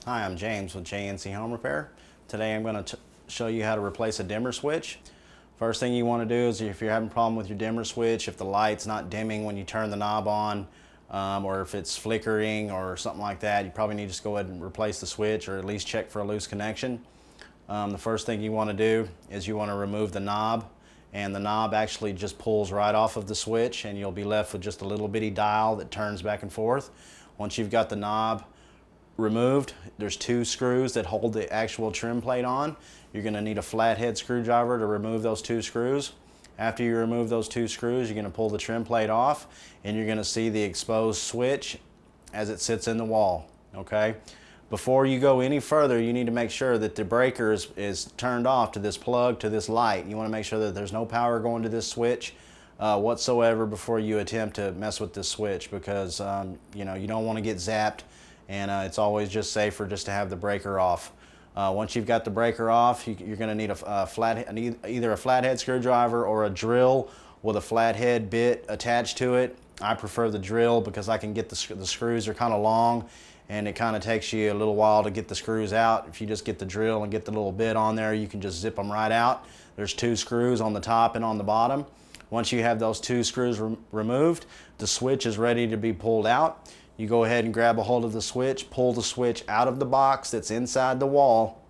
Hi, I'm James with JNC Home Repair. Today I'm going to show you how to replace a dimmer switch. First thing you want to do is, if you're having a problem with your dimmer switch, if the light's not dimming when you turn the knob on, or if it's flickering or something like that, you probably need to just go ahead and replace the switch, or at least check for a loose connection. The first thing you want to do is you want to remove the knob, and the knob actually just pulls right off of the switch, and you'll be left with just a little bitty dial that turns back and forth. Once you've got the knob removed, there's two screws that hold the actual trim plate on. You're going to need a flathead screwdriver to remove those two screws. After you remove those two screws, you're going to pull the trim plate off, and you're going to see the exposed switch as it sits in the wall. Okay? Before you go any further, you need to make sure that the breaker is turned off to this plug, to this light. You want to make sure that there's no power going to this switch whatsoever before you attempt to mess with this switch, because you don't want to get zapped, and it's always just safer just to have the breaker off. Once you've got the breaker off, you're going to need either a flathead screwdriver or a drill with a flathead bit attached to it. I prefer the drill because I can get the screws are kind of long, and it kind of takes you a little while to get the screws out. If you just get the drill and get the little bit on there, you can just zip them right out. There's two screws on the top and on the bottom. Once you have those two screws removed, the switch is ready to be pulled out. You go ahead and grab a hold of the switch, pull the switch out of the box that's inside the wall,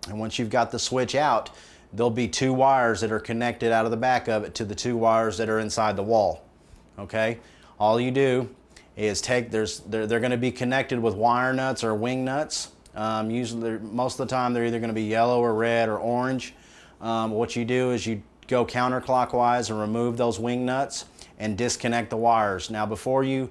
and once you've got the switch out, there'll be two wires that are connected out of the back of it to the two wires that are inside the wall. Okay? All you do is they're going to be connected with wire nuts or wing nuts. Usually, most of the time, they're either going to be yellow or red or orange. What you do is you go counterclockwise and remove those wing nuts and disconnect the wires. Now, before you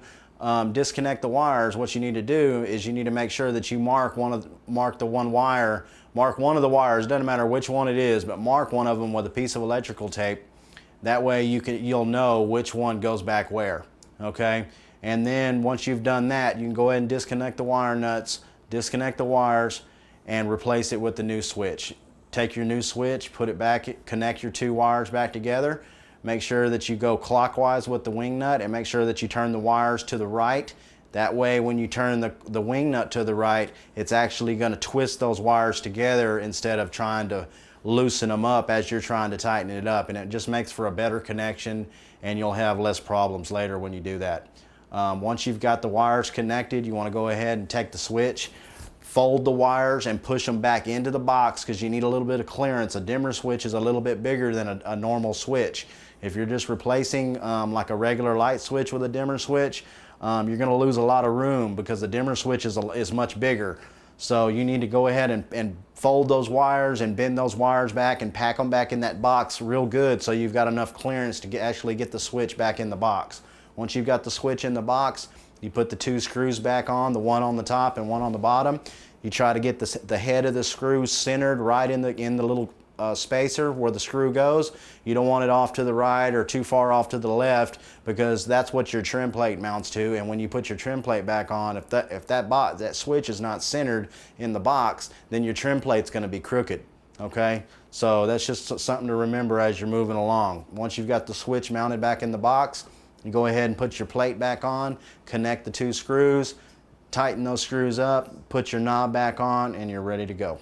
disconnect the wires, what you need to do is you need to make sure that you mark one of the wires. Doesn't matter which one it is, but mark one of them with a piece of electrical tape. That way you'll know which one goes back where. Okay? And then once you've done that, you can go ahead and disconnect the wire nuts, disconnect the wires, and replace it with the new switch. Take your new switch, put it back, connect your two wires back together. Make sure that you go clockwise with the wing nut, and make sure that you turn the wires to the right. That way, when you turn the wing nut to the right, it's actually going to twist those wires together instead of trying to loosen them up as you're trying to tighten it up. And it just makes for a better connection, and you'll have less problems later when you do that. Once you've got the wires connected, you want to go ahead and take the switch, fold the wires, and push them back into the box, because you need a little bit of clearance. A dimmer switch is a little bit bigger than a normal switch. If you're just replacing like a regular light switch with a dimmer switch, you're going to lose a lot of room because the dimmer switch is much bigger. So you need to go ahead and fold those wires and bend those wires back and pack them back in that box real good, so you've got enough clearance to actually get the switch back in the box. Once you've got the switch in the box, you put the two screws back on, the one on the top and one on the bottom. You try to get the head of the screw centered right in the little spacer where the screw goes. You don't want it off to the right or too far off to the left, because that's what your trim plate mounts to. And when you put your trim plate back on, if that switch is not centered in the box, then your trim plate's going to be crooked. Okay, so that's just something to remember as you're moving along. Once you've got the switch mounted back in the box, you go ahead and put your plate back on, connect the two screws, tighten those screws up, put your knob back on, and you're ready to go.